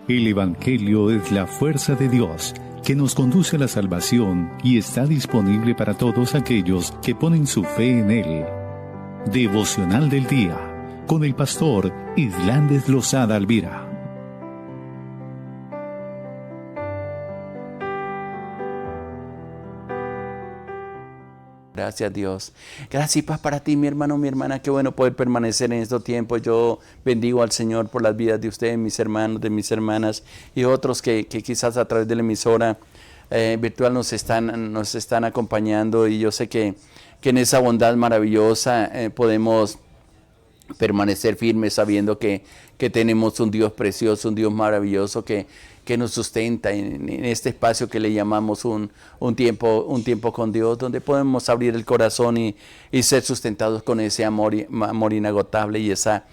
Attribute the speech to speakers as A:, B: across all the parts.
A: El Evangelio es la fuerza de Dios que nos conduce a la salvación y está disponible para todos aquellos que ponen su fe en Él. Devocional del Día, con el pastor Islandes Lozada Alvira.
B: Gracias, Dios. Gracias y paz para ti, mi hermano, mi hermana. Qué bueno poder permanecer en estos tiempos. Yo bendigo al Señor por las vidas de ustedes, mis hermanos, de mis hermanas y otros que quizás a través de la emisora virtual nos están acompañando. Y yo sé que en esa bondad maravillosa podemos permanecer firmes sabiendo que tenemos un Dios precioso, un Dios maravilloso que nos sustenta en este espacio que le llamamos un tiempo con Dios, donde podemos abrir el corazón y ser sustentados con ese amor inagotable y esa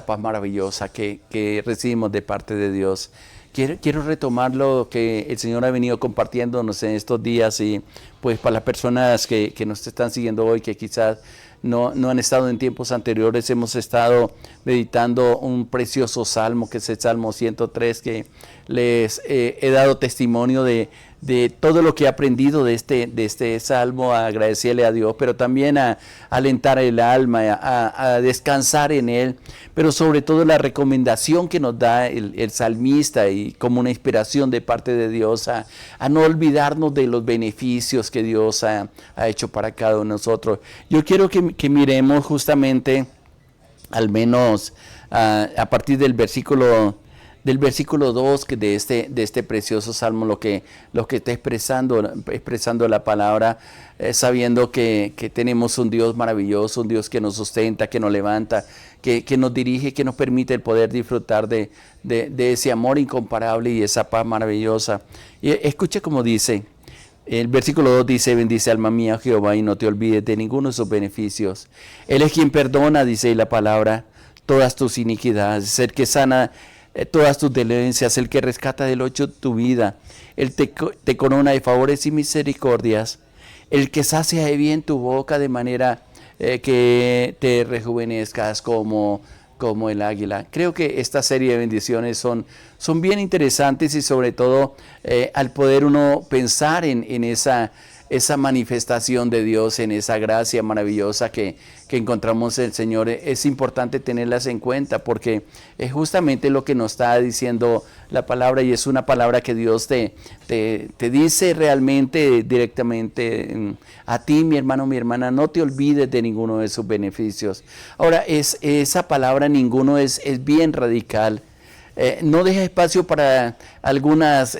B: paz maravillosa que recibimos de parte de Dios. Quiero retomar lo que el Señor ha venido compartiéndonos en estos días y pues para las personas que nos están siguiendo hoy, que quizás no han estado en tiempos anteriores, hemos estado meditando un precioso salmo, que es el Salmo 103, que les he dado testimonio de todo lo que he aprendido de este salmo, a agradecerle a Dios, pero también a alentar el alma, a descansar en Él, pero sobre todo la recomendación que nos da el salmista y como una inspiración de parte de Dios a no olvidarnos de los beneficios que Dios ha hecho para cada uno de nosotros. Yo quiero que miremos justamente, al menos a partir del versículo 2 de este precioso salmo, lo que está expresando la palabra, sabiendo que tenemos un Dios maravilloso, un Dios que nos sustenta, que nos levanta, que nos dirige, que nos permite el poder disfrutar de ese amor incomparable y esa paz maravillosa. Y escuche cómo dice. El versículo 2 dice: bendice alma mía Jehová y no te olvides de ninguno de sus beneficios. Él es quien perdona, dice la palabra, todas tus iniquidades, es el que sana todas tus dolencias, el que rescata del hoyo tu vida, Él te corona de favores y misericordias, el que sacia de bien tu boca de manera que te rejuvenezcas como el águila. Creo que esta serie de bendiciones son bien interesantes y sobre todo al poder uno pensar en esa manifestación de Dios, en esa gracia maravillosa que encontramos en el Señor, es importante tenerlas en cuenta porque es justamente lo que nos está diciendo la palabra, y es una palabra que Dios te dice realmente directamente a ti, mi hermano, mi hermana: no te olvides de ninguno de sus beneficios. Ahora, esa palabra ninguno es bien radical. No deja espacio para algunas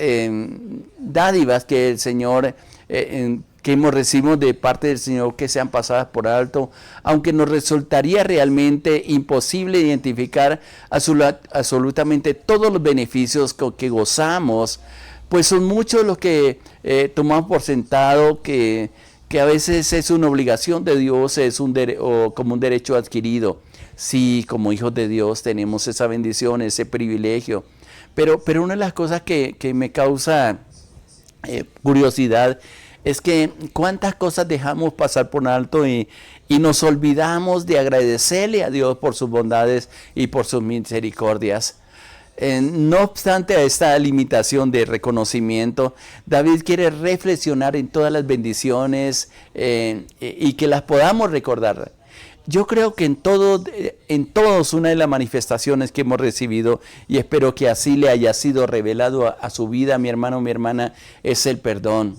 B: dádivas que el Señor que hemos recibido de parte del Señor, que sean pasadas por alto, aunque nos resultaría realmente imposible identificar absolutamente todos los beneficios que gozamos, pues son muchos los que tomamos por sentado, que a veces es una obligación de Dios, o como un derecho adquirido. Sí, como hijos de Dios tenemos esa bendición, ese privilegio, pero una de las cosas que me causa curiosidad es que cuántas cosas dejamos pasar por alto y nos olvidamos de agradecerle a Dios por sus bondades y por sus misericordias. No obstante a esta limitación de reconocimiento, David quiere reflexionar en todas las bendiciones y que las podamos recordar. Yo creo que en todos una de las manifestaciones que hemos recibido, y espero que así le haya sido revelado a su vida, mi hermano, mi hermana, es el perdón.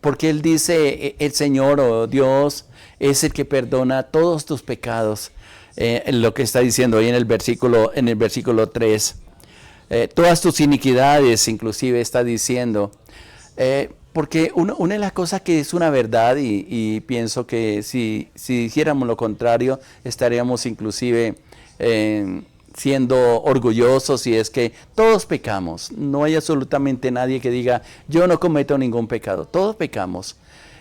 B: Porque Él dice, el Señor o Dios es el que perdona todos tus pecados. Lo que está diciendo ahí en el versículo 3. Todas tus iniquidades, inclusive está diciendo. Porque una de las cosas que es una verdad, y pienso que si dijéramos lo contrario, estaríamos inclusive siendo orgullosos, y es que todos pecamos. No hay absolutamente nadie que diga, yo no cometo ningún pecado. Todos pecamos.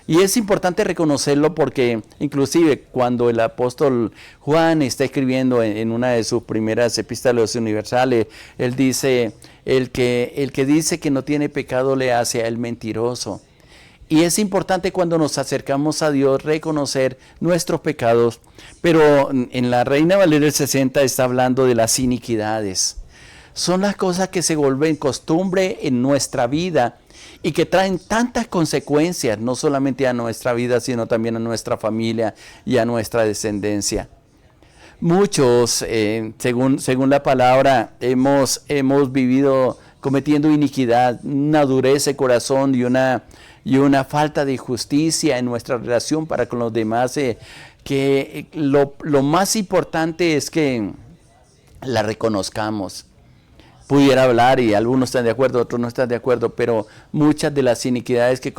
B: Y es importante reconocerlo porque inclusive cuando el apóstol Juan está escribiendo en una de sus primeras epístolas universales, él dice, el que dice que no tiene pecado le hace a él mentiroso. Y es importante cuando nos acercamos a Dios reconocer nuestros pecados. Pero en la Reina Valera del 60 está hablando de las iniquidades. Son las cosas que se vuelven costumbre en nuestra vida y que traen tantas consecuencias, no solamente a nuestra vida, sino también a nuestra familia y a nuestra descendencia. Muchos, según la palabra, hemos vivido cometiendo iniquidad, una dureza de corazón y una falta de justicia en nuestra relación para con los demás, que lo más importante es que la reconozcamos. Pudiera hablar y algunos están de acuerdo, otros no están de acuerdo, pero muchas de las iniquidades que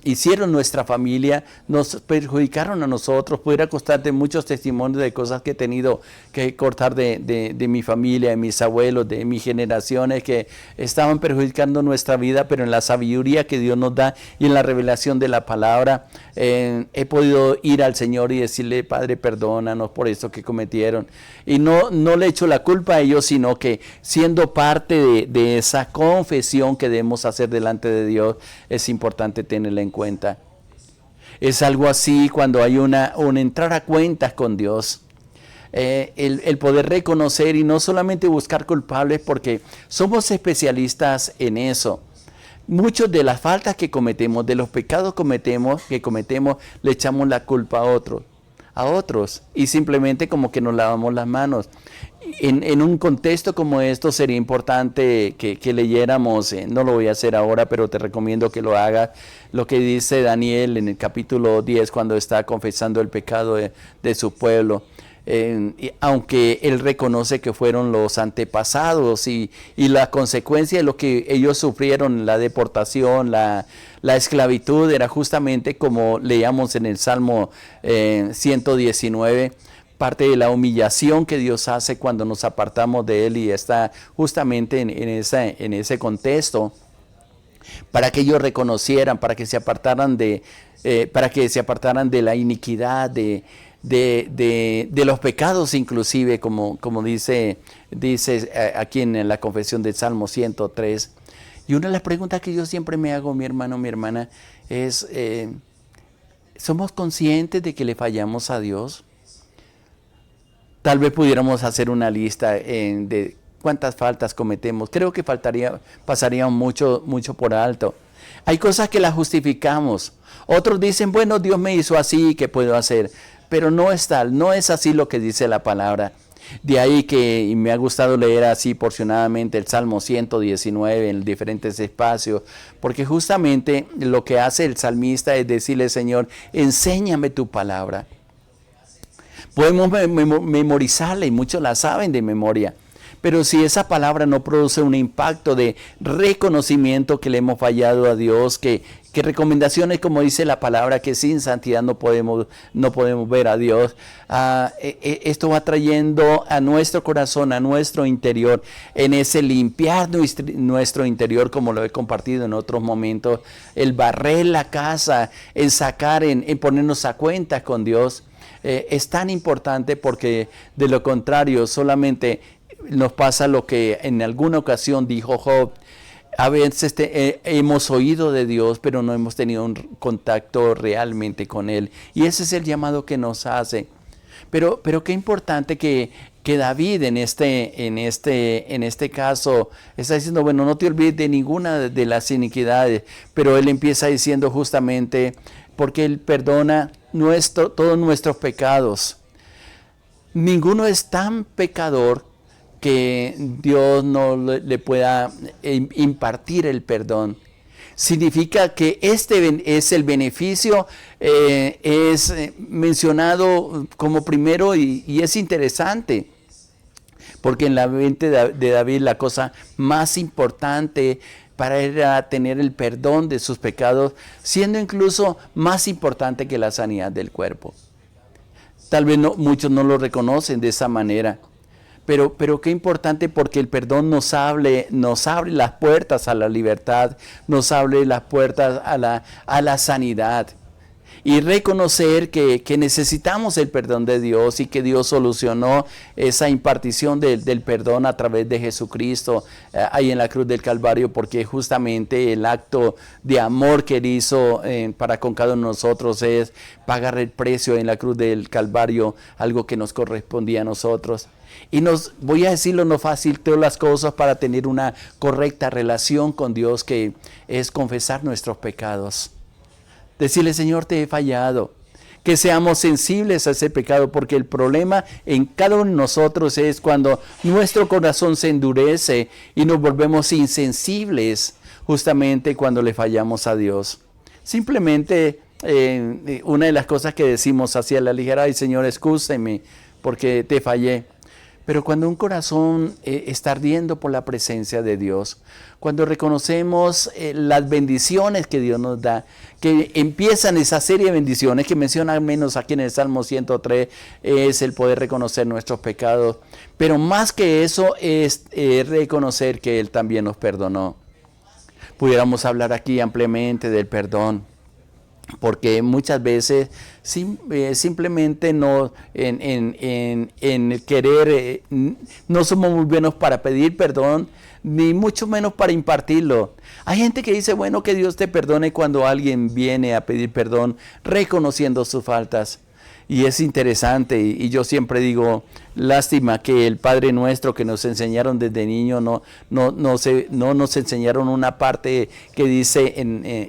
B: hicieron nuestra familia nos perjudicaron a nosotros. Pudiera constarte muchos testimonios de cosas que he tenido que cortar de mi familia, de mis abuelos, de mis generaciones, que estaban perjudicando nuestra vida, pero en la sabiduría que Dios nos da y en la revelación de la palabra, he podido ir al Señor y decirle: Padre, perdónanos por esto que cometieron. Y no le echo la culpa a ellos, sino que siendo parte de esa confesión que debemos hacer delante de Dios, es importante tenerla en cuenta. Es algo así cuando hay un entrar a cuentas con Dios. El poder reconocer y no solamente buscar culpables, porque somos especialistas en eso. Muchas de las faltas que cometemos, de los pecados que cometemos, le echamos la culpa a otros y simplemente como que nos lavamos las manos. En un contexto como esto sería importante que leyéramos, no lo voy a hacer ahora, pero te recomiendo que lo hagas, lo que dice Daniel en el capítulo 10 cuando está confesando el pecado de su pueblo. Aunque él reconoce que fueron los antepasados y la consecuencia de lo que ellos sufrieron, la deportación, la esclavitud, era justamente como leíamos en el Salmo 119, parte de la humillación que Dios hace cuando nos apartamos de Él, y está justamente en ese contexto, para que ellos reconocieran, para que se apartaran de la iniquidad, de los pecados inclusive, como dice aquí en la confesión del Salmo 103. Y una de las preguntas que yo siempre me hago, mi hermano, mi hermana, es, ¿somos conscientes de que le fallamos a Dios? Tal vez pudiéramos hacer una lista de cuántas faltas cometemos. Creo que pasaría mucho por alto. Hay cosas que las justificamos. Otros dicen: bueno, Dios me hizo así, ¿qué puedo hacer? Pero no es tal, no es así lo que dice la palabra. De ahí que me ha gustado leer así porcionadamente el Salmo 119 en diferentes espacios, porque justamente lo que hace el salmista es decirle: Señor, enséñame tu palabra. Podemos memorizarla y muchos la saben de memoria, pero si esa palabra no produce un impacto de reconocimiento que le hemos fallado a Dios, que recomendaciones, como dice la palabra, que sin santidad no podemos ver a Dios, esto va trayendo a nuestro corazón, a nuestro interior, en ese limpiar nuestro interior, como lo he compartido en otros momentos, el barrer la casa, el sacar, en ponernos a cuentas con Dios. Es tan importante, porque de lo contrario solamente nos pasa lo que en alguna ocasión dijo Job: a veces hemos oído de Dios, pero no hemos tenido un contacto realmente con Él. Y ese es el llamado que nos hace. Pero qué importante que David en este caso está diciendo: bueno, no te olvides de ninguna de las iniquidades. Pero él empieza diciendo justamente: porque Él perdona todos nuestros pecados. Ninguno es tan pecador que Dios no le pueda impartir el perdón. Significa que este es el beneficio, es mencionado como primero, y es interesante, porque en la mente de David la cosa más importante para él era tener el perdón de sus pecados, siendo incluso más importante que la sanidad del cuerpo. Tal vez muchos no lo reconocen de esa manera, pero qué importante, porque el perdón nos abre las puertas a la libertad, nos abre las puertas a la sanidad. y reconocer que necesitamos el perdón de Dios y que Dios solucionó esa impartición del perdón a través de Jesucristo ahí en la cruz del Calvario, porque justamente el acto de amor que Él hizo para con cada uno de nosotros es pagar el precio en la cruz del Calvario, algo que nos correspondía a nosotros. Y voy a decirlo, no fácil todas las cosas para tener una correcta relación con Dios, que es confesar nuestros pecados. Decirle, Señor, te he fallado. Que seamos sensibles a ese pecado, porque el problema en cada uno de nosotros es cuando nuestro corazón se endurece y nos volvemos insensibles, justamente cuando le fallamos a Dios. Simplemente una de las cosas que decimos así a la ligera, ay Señor, excúseme porque te fallé. Pero cuando un corazón está ardiendo por la presencia de Dios, cuando reconocemos las bendiciones que Dios nos da, que empiezan esa serie de bendiciones que menciona al menos aquí en el Salmo 103, es el poder reconocer nuestros pecados. Pero más que eso es reconocer que Él también nos perdonó. Pudiéramos hablar aquí ampliamente del perdón, porque muchas veces simplemente no en querer no somos muy buenos para pedir perdón, ni mucho menos para impartirlo. Hay gente que dice, bueno, que Dios te perdone cuando alguien viene a pedir perdón reconociendo sus faltas. Y es interesante, y yo siempre digo, lástima que el Padre Nuestro que nos enseñaron desde niño no nos enseñaron una parte que dice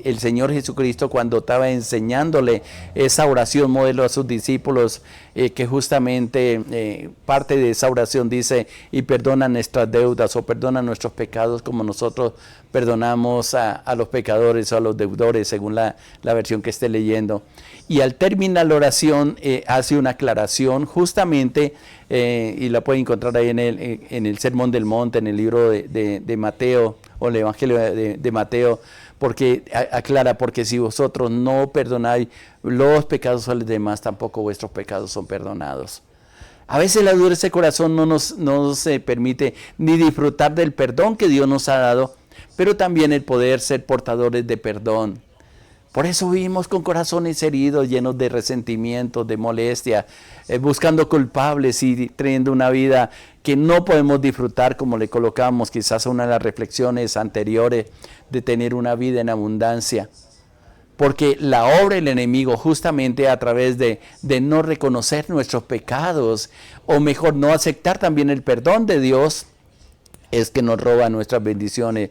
B: el Señor Jesucristo cuando estaba enseñándole esa oración modelo a sus discípulos, que justamente parte de esa oración dice, y perdona nuestras deudas o perdona nuestros pecados como nosotros perdonamos a los pecadores o a los deudores, según la versión que esté leyendo. Y al terminar la oración hace una aclaración justamente, y la puede encontrar ahí en el Sermón del Monte, en el libro de Mateo, o el Evangelio de Mateo, porque aclara, porque si vosotros no perdonáis los pecados a los demás, tampoco vuestros pecados son perdonados. A veces la dureza de corazón no nos permite ni disfrutar del perdón que Dios nos ha dado, pero también el poder ser portadores de perdón. Por eso vivimos con corazones heridos, llenos de resentimiento, de molestia, buscando culpables y teniendo una vida que no podemos disfrutar, como le colocamos quizás a una de las reflexiones anteriores, de tener una vida en abundancia. Porque la obra del enemigo, justamente a través de no reconocer nuestros pecados, o mejor, no aceptar también el perdón de Dios, es que nos roba nuestras bendiciones.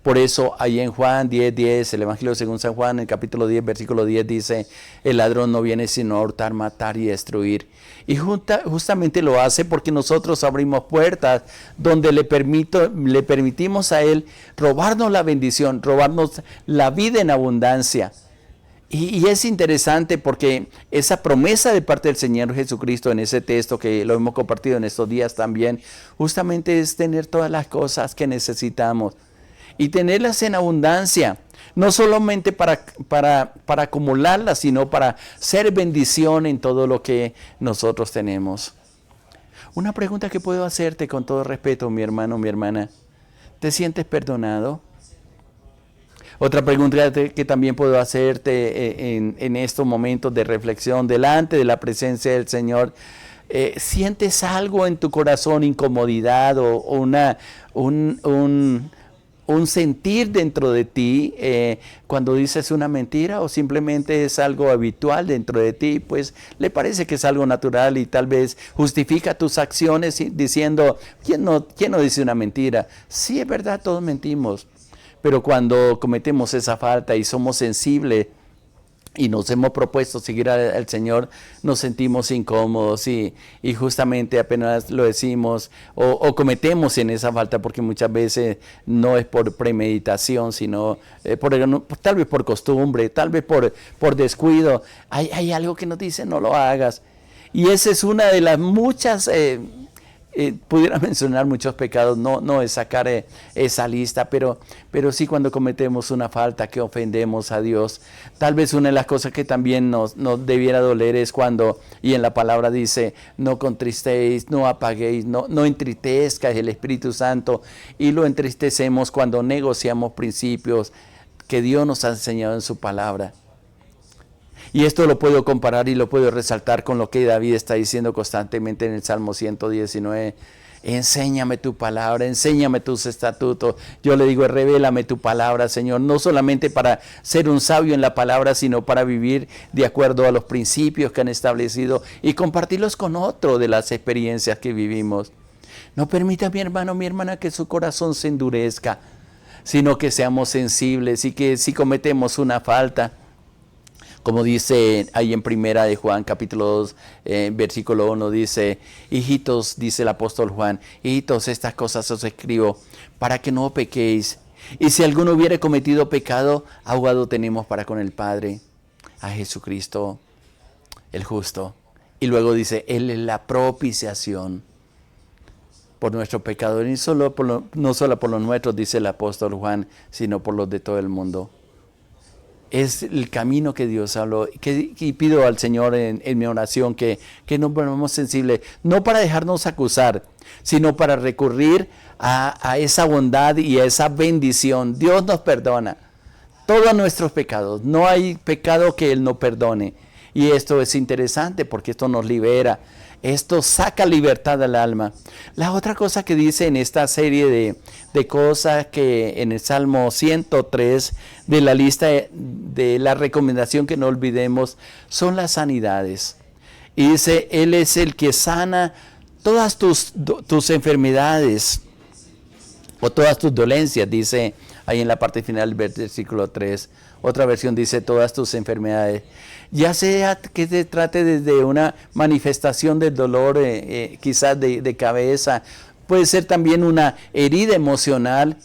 B: Por eso ahí en Juan 10:10, el Evangelio según San Juan, en el capítulo 10, versículo 10 dice, el ladrón no viene sino a hurtar, matar y destruir. Y justamente lo hace porque nosotros abrimos puertas donde le permitimos a Él robarnos la bendición, robarnos la vida en abundancia. Y es interesante porque esa promesa de parte del Señor Jesucristo en ese texto que lo hemos compartido en estos días también, justamente es tener todas las cosas que necesitamos. Y tenerlas en abundancia, no solamente para acumularlas, sino para ser bendición en todo lo que nosotros tenemos. Una pregunta que puedo hacerte con todo respeto, mi hermano, mi hermana. ¿Te sientes perdonado? Otra pregunta que también puedo hacerte en estos momentos de reflexión delante de la presencia del Señor. ¿Sientes algo en tu corazón, incomodidad o un sentir dentro de ti cuando dices una mentira, o simplemente es algo habitual dentro de ti? Pues le parece que es algo natural y tal vez justifica tus acciones diciendo, ¿quién no dice una mentira? Sí, es verdad, todos mentimos, pero cuando cometemos esa falta y somos sensibles y nos hemos propuesto seguir al Señor, nos sentimos incómodos y justamente apenas lo decimos o cometemos en esa falta, porque muchas veces no es por premeditación, sino tal vez por costumbre, tal vez por descuido. Hay algo que nos dice, no lo hagas. Y esa es una de las muchas... pudiera mencionar muchos pecados, no es sacar esa lista, pero sí cuando cometemos una falta que ofendemos a Dios. Tal vez una de las cosas que también nos debiera doler es cuando, y en la palabra dice, no contristéis, no apaguéis, no entristezcas el Espíritu Santo, y lo entristecemos cuando negociamos principios que Dios nos ha enseñado en su palabra. Y esto lo puedo comparar y lo puedo resaltar con lo que David está diciendo constantemente en el Salmo 119. Enséñame tu palabra, enséñame tus estatutos. Yo le digo, revélame tu palabra, Señor, no solamente para ser un sabio en la palabra, sino para vivir de acuerdo a los principios que han establecido y compartirlos con otro de las experiencias que vivimos. No permita, mi hermano, mi hermana, que su corazón se endurezca, sino que seamos sensibles y que si cometemos una falta, como dice ahí en Primera de Juan, capítulo 2, versículo 1, dice, hijitos, dice el apóstol Juan, hijitos, estas cosas os escribo para que no pequéis. Y si alguno hubiere cometido pecado, abogado tenemos para con el Padre, a Jesucristo, el justo. Y luego dice, Él es la propiciación por nuestro pecado, y no solo por los nuestros, dice el apóstol Juan, sino por los de todo el mundo. Es el camino que Dios habló, y pido al Señor en mi oración que nos volvamos sensibles, no para dejarnos acusar, sino para recurrir a esa bondad y a esa bendición. Dios nos perdona todos nuestros pecados, no hay pecado que Él no perdone. Y esto es interesante porque esto nos libera, esto saca libertad al alma. La otra cosa que dice en esta serie de cosas que en el Salmo 103 de la lista de la recomendación que no olvidemos son las sanidades. Y dice, Él es el que sana todas tus enfermedades o todas tus dolencias, dice ahí en la parte final del versículo 3. Otra versión dice todas tus enfermedades. Ya sea que se trate desde una manifestación del dolor, quizás de cabeza, puede ser también una herida emocional,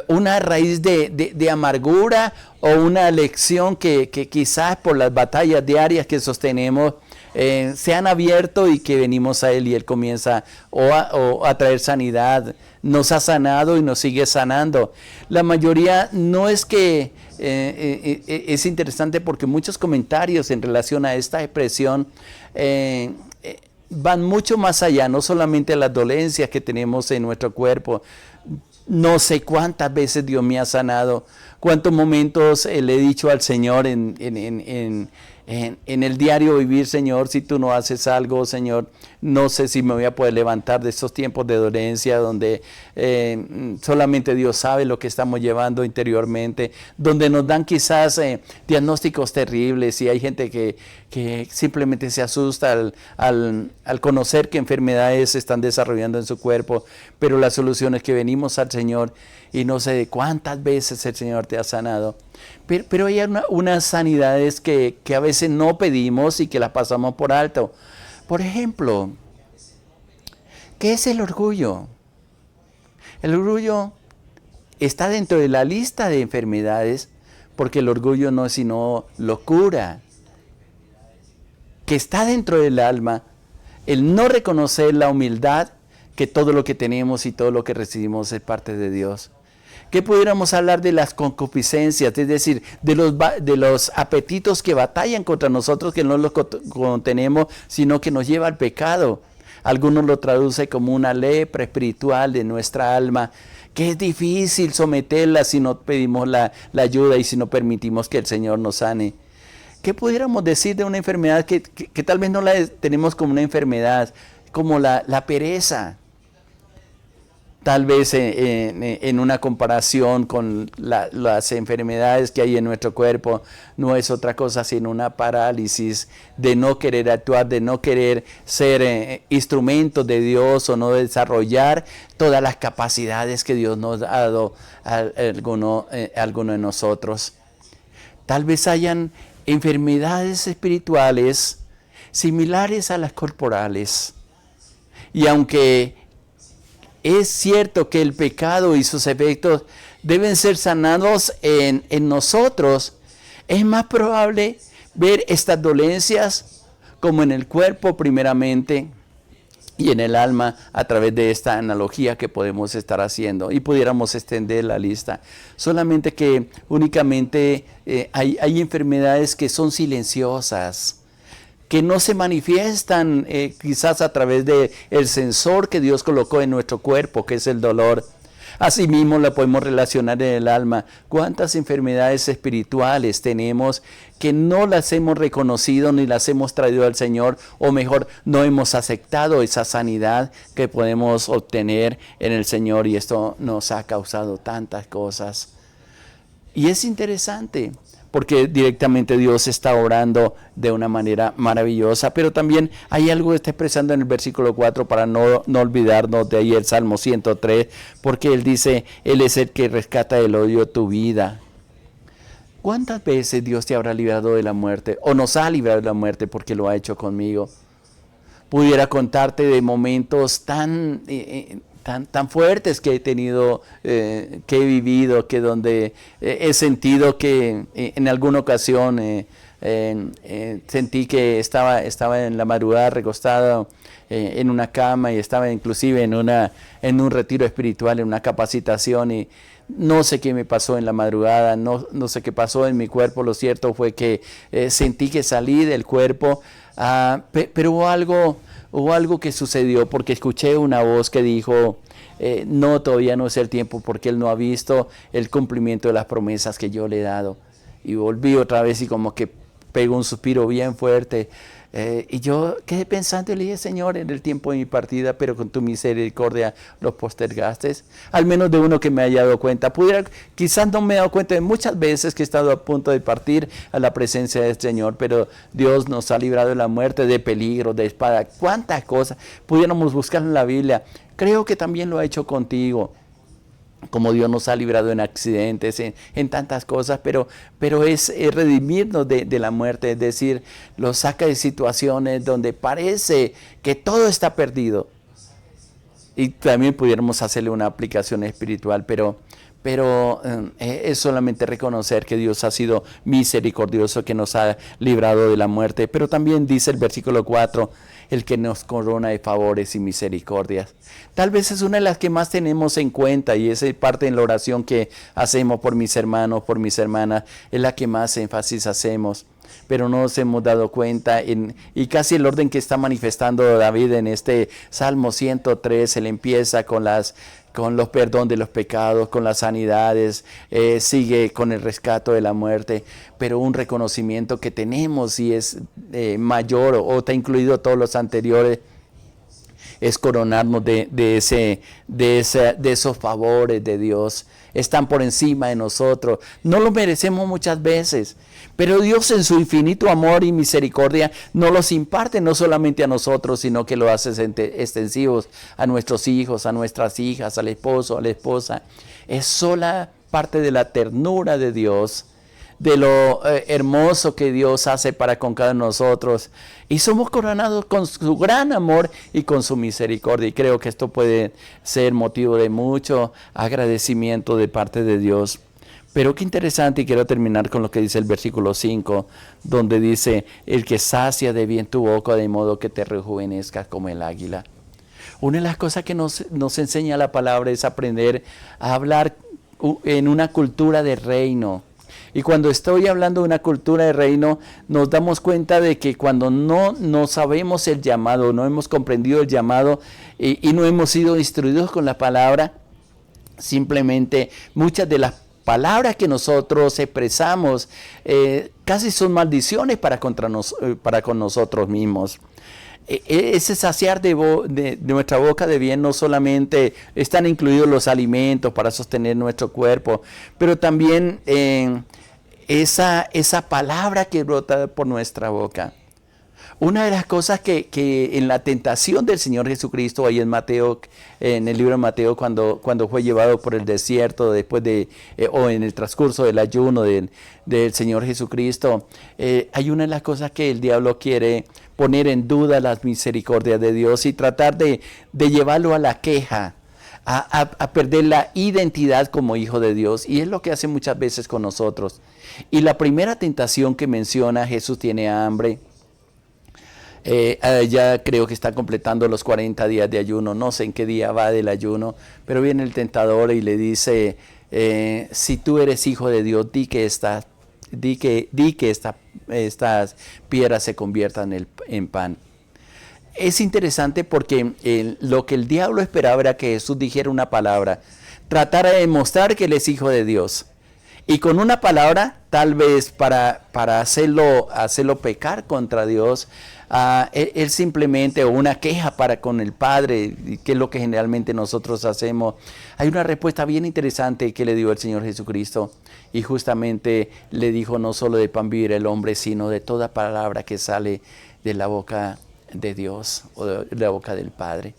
B: una raíz de amargura o una lección que quizás por las batallas diarias que sostenemos se han abierto y que venimos a Él y Él comienza a traer sanidad. Nos ha sanado y nos sigue sanando. La mayoría no es que es interesante porque muchos comentarios en relación a esta expresión van mucho más allá, no solamente las dolencias que tenemos en nuestro cuerpo. No sé cuántas veces Dios me ha sanado, cuántos momentos le he dicho al Señor en el diario vivir, Señor, si tú no haces algo, Señor, no sé si me voy a poder levantar de estos tiempos de dolencia donde solamente Dios sabe lo que estamos llevando interiormente, donde nos dan quizás diagnósticos terribles y hay gente que simplemente se asusta al conocer qué enfermedades se están desarrollando en su cuerpo, pero la solución es que venimos al Señor y no sé cuántas veces el Señor te ha sanado. Pero hay unas sanidades que a veces no pedimos y que las pasamos por alto. Por ejemplo, ¿qué es el orgullo? El orgullo está dentro de la lista de enfermedades porque el orgullo no es sino locura, que está dentro del alma, el no reconocer la humildad, que todo lo que tenemos y todo lo que recibimos es parte de Dios. Que pudiéramos hablar de las concupiscencias, es decir, de los apetitos que batallan contra nosotros, que no los contenemos, sino que nos lleva al pecado. Algunos lo traducen como una lepra espiritual de nuestra alma, que es difícil someterla si no pedimos la ayuda y si no permitimos que el Señor nos sane. ¿Qué pudiéramos decir de una enfermedad que tal vez no la tenemos como una enfermedad, como la pereza? Tal vez en una comparación con las enfermedades que hay en nuestro cuerpo, no es otra cosa sino una parálisis de no querer actuar, de no querer ser instrumentos de Dios o no desarrollar todas las capacidades que Dios nos ha dado a alguno de nosotros. Tal vez hayan enfermedades espirituales similares a las corporales. Y aunque es cierto que el pecado y sus efectos deben ser sanados en nosotros, es más probable ver estas dolencias como en el cuerpo primeramente y en el alma a través de esta analogía que podemos estar haciendo y pudiéramos extender la lista. Solamente que únicamente hay enfermedades que son silenciosas, que no se manifiestan quizás a través del sensor que Dios colocó en nuestro cuerpo, que es el dolor. Asimismo, la podemos relacionar en el alma. ¿Cuántas enfermedades espirituales tenemos que no las hemos reconocido ni las hemos traído al Señor? O mejor, no hemos aceptado esa sanidad que podemos obtener en el Señor, y esto nos ha causado tantas cosas. Y es interesante, porque directamente Dios está obrando de una manera maravillosa, pero también hay algo que está expresando en el versículo 4 para no olvidarnos de ahí el Salmo 103, porque Él dice, Él es el que rescata del odio tu vida. ¿Cuántas veces Dios te habrá librado de la muerte, o nos ha librado de la muerte porque lo ha hecho conmigo? Pudiera contarte de momentos tan fuertes que he tenido, que he vivido, que donde he sentido que en alguna ocasión sentí que estaba en la madrugada recostado en una cama, y estaba inclusive en un retiro espiritual, en una capacitación, y no sé qué me pasó en la madrugada, no sé qué pasó en mi cuerpo. Lo cierto fue que sentí que salí del cuerpo, pero hubo algo que sucedió, porque escuché una voz que dijo, no, todavía no es el tiempo, porque Él no ha visto el cumplimiento de las promesas que yo le he dado. Y volví otra vez y como que pegó un suspiro bien fuerte. Y yo quedé pensando y le dije, Señor, en el tiempo de mi partida, pero con tu misericordia los postergaste. Al menos de uno que me haya dado cuenta. Quizás no me he dado cuenta de muchas veces que he estado a punto de partir a la presencia del Señor, pero Dios nos ha librado de la muerte, de peligro, de espada. ¿Cuántas cosas pudiéramos buscar en la Biblia? Creo que también lo ha hecho contigo. Como Dios nos ha librado en accidentes, en tantas cosas, pero es redimirnos de la muerte, es decir, lo saca de situaciones donde parece que todo está perdido. Y también pudiéramos hacerle una aplicación espiritual, pero es solamente reconocer que Dios ha sido misericordioso, que nos ha librado de la muerte. Pero también dice el versículo 4, el que nos corona de favores y misericordias. Tal vez es una de las que más tenemos en cuenta, y esa parte en la oración que hacemos por mis hermanos, por mis hermanas, es la que más énfasis hacemos. Pero no nos hemos dado cuenta, y casi el orden que está manifestando David en este Salmo 103, él empieza con los perdón de los pecados, con las sanidades, sigue con el rescate de la muerte, pero un reconocimiento que tenemos, y es mayor, o está incluido todos los anteriores, es coronarnos de esos favores de Dios. Están por encima de nosotros. No los merecemos muchas veces, pero Dios en su infinito amor y misericordia nos los imparte no solamente a nosotros, sino que lo hace extensivos a nuestros hijos, a nuestras hijas, al esposo, a la esposa. Es sola parte de la ternura de Dios, de lo hermoso que Dios hace para con cada uno de nosotros, y somos coronados con su gran amor y con su misericordia, y creo que esto puede ser motivo de mucho agradecimiento de parte de Dios. Pero qué interesante, y quiero terminar con lo que dice el versículo 5, donde dice, el que sacia de bien tu boca, de modo que te rejuvenezcas como el águila. Una de las cosas que nos enseña la palabra es aprender a hablar en una cultura de reino. Y cuando estoy hablando de una cultura de reino, nos damos cuenta de que cuando no sabemos el llamado, no hemos comprendido el llamado y no hemos sido instruidos con la palabra, simplemente muchas de las palabras que nosotros expresamos casi son maldiciones para con nosotros mismos. Ese saciar de nuestra boca de bien no solamente están incluidos los alimentos para sostener nuestro cuerpo, pero también esa palabra que brota por nuestra boca. Una de las cosas que en la tentación del Señor Jesucristo, ahí en Mateo, en el libro de Mateo, cuando fue llevado por el desierto, después o en el transcurso del ayuno del Señor Jesucristo, hay una de las cosas que el diablo quiere poner en duda las misericordias de Dios y tratar de llevarlo a la queja, a perder la identidad como hijo de Dios, y es lo que hace muchas veces con nosotros. Y la primera tentación que menciona, Jesús tiene hambre. Ya creo que está completando los 40 días de ayuno, no sé en qué día va del ayuno, pero viene el tentador y le dice, si tú eres hijo de Dios, di que estas piedras se conviertan en pan. Es interesante porque lo que el diablo esperaba era que Jesús dijera una palabra. tratara de demostrar que Él es hijo de Dios. Y con una palabra, tal vez para hacerlo pecar contra Dios, él simplemente, o una queja para con el Padre, que es lo que generalmente nosotros hacemos. Hay una respuesta bien interesante que le dio el Señor Jesucristo, y justamente le dijo: no solo de pan vivirá el hombre, sino de toda palabra que sale de la boca de Dios, o de la boca del Padre.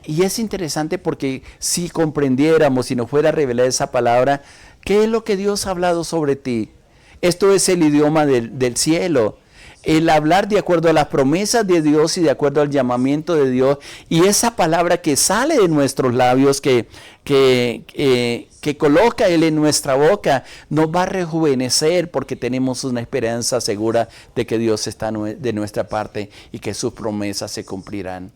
B: Y es interesante porque si comprendiéramos, si nos fuera a revelar esa palabra, ¿qué es lo que Dios ha hablado sobre ti? Esto es el idioma del cielo. El hablar de acuerdo a las promesas de Dios y de acuerdo al llamamiento de Dios. Y esa palabra que sale de nuestros labios, que coloca Él en nuestra boca, nos va a rejuvenecer porque tenemos una esperanza segura de que Dios está de nuestra parte y que sus promesas se cumplirán.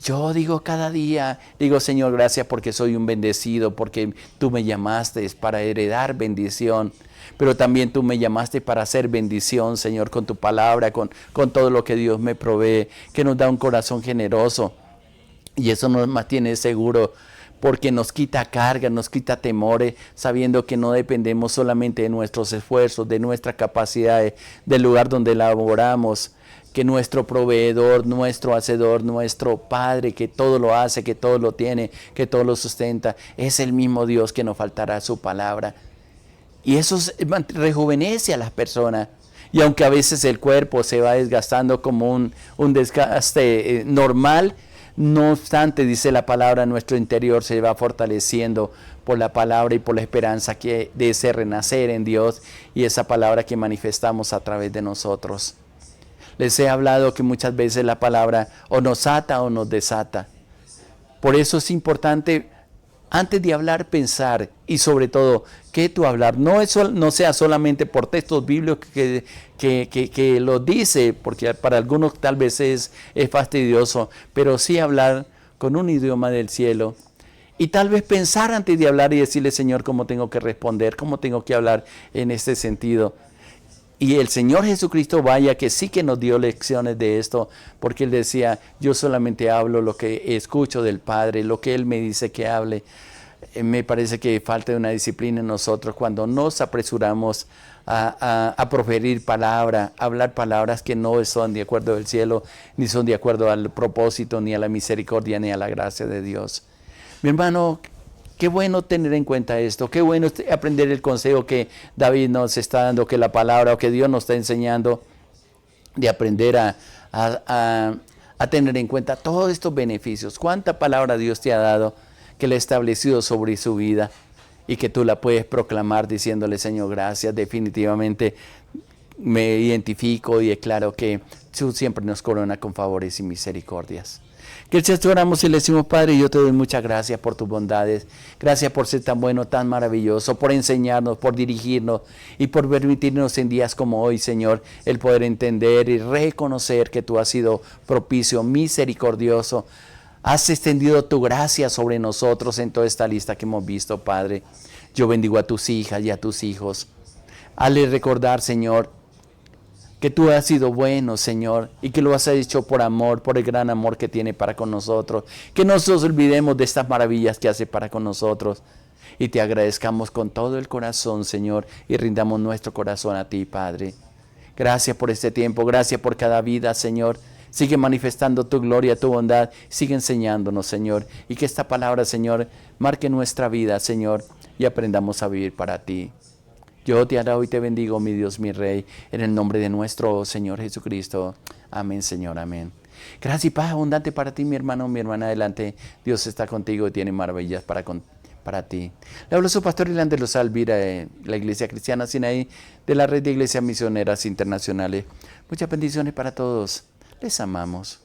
B: Yo digo cada día, digo: Señor, gracias porque soy un bendecido, porque tú me llamaste para heredar bendición, pero también tú me llamaste para hacer bendición, Señor, con tu palabra, con todo lo que Dios me provee, que nos da un corazón generoso, y eso nos mantiene seguro, porque nos quita carga, nos quita temores, sabiendo que no dependemos solamente de nuestros esfuerzos, de nuestras capacidades, del lugar donde laboramos, que nuestro proveedor, nuestro hacedor, nuestro Padre, que todo lo hace, que todo lo tiene, que todo lo sustenta, es el mismo Dios, que nos faltará su palabra. Y eso rejuvenece a las personas. Y aunque a veces el cuerpo se va desgastando como un desgaste normal, no obstante, dice la palabra, nuestro interior se va fortaleciendo por la palabra y por la esperanza de ese renacer en Dios, y esa palabra que manifestamos a través de nosotros. Les he hablado que muchas veces la palabra o nos ata o nos desata. Por eso es importante, antes de hablar, pensar, y sobre todo, que tu hablar no sea solamente por textos bíblicos que lo dice, porque para algunos tal vez es fastidioso, pero sí hablar con un idioma del cielo. Y tal vez pensar antes de hablar y decirle: Señor, ¿cómo tengo que responder? ¿Cómo tengo que hablar en este sentido? Y el Señor Jesucristo, vaya que sí que nos dio lecciones de esto, porque Él decía: yo solamente hablo lo que escucho del Padre, lo que Él me dice que hable. Me parece que falta una disciplina en nosotros cuando nos apresuramos a proferir palabra, a hablar palabras que no son de acuerdo al cielo, ni son de acuerdo al propósito, ni a la misericordia, ni a la gracia de Dios. Mi hermano, qué bueno tener en cuenta esto, qué bueno aprender el consejo que David nos está dando, que la palabra, o que Dios nos está enseñando, de aprender a tener en cuenta todos estos beneficios. Cuánta palabra Dios te ha dado, que le ha establecido sobre su vida, y que tú la puedes proclamar diciéndole: Señor, gracias, definitivamente me identifico y declaro que tú siempre nos coronas con favores y misericordias. Que te oramos y le decimos: Padre, yo te doy muchas gracias por tus bondades, gracias por ser tan bueno, tan maravilloso, por enseñarnos, por dirigirnos y por permitirnos en días como hoy, Señor, el poder entender y reconocer que tú has sido propicio, misericordioso. Has extendido tu gracia sobre nosotros en toda esta lista que hemos visto, Padre. Yo bendigo a tus hijas y a tus hijos. Hazle recordar, Señor, que tú has sido bueno, Señor, y que lo has hecho por amor, por el gran amor que tiene para con nosotros. Que no nos olvidemos de estas maravillas que hace para con nosotros. Y te agradezcamos con todo el corazón, Señor, y rindamos nuestro corazón a ti, Padre. Gracias por este tiempo, gracias por cada vida, Señor. Sigue manifestando tu gloria, tu bondad, sigue enseñándonos, Señor. Y que esta palabra, Señor, marque nuestra vida, Señor, y aprendamos a vivir para ti. Yo te alabo y te bendigo, mi Dios, mi Rey, en el nombre de nuestro Señor Jesucristo. Amén, Señor, amén. Gracias y paz abundante para ti, mi hermano, mi hermana. Adelante, Dios está contigo y tiene maravillas para ti. Le hablo su pastor Irán de los Alvira, de la Iglesia Cristiana Sinaí, de la Red de Iglesias Misioneras Internacionales. Muchas bendiciones para todos. Les amamos.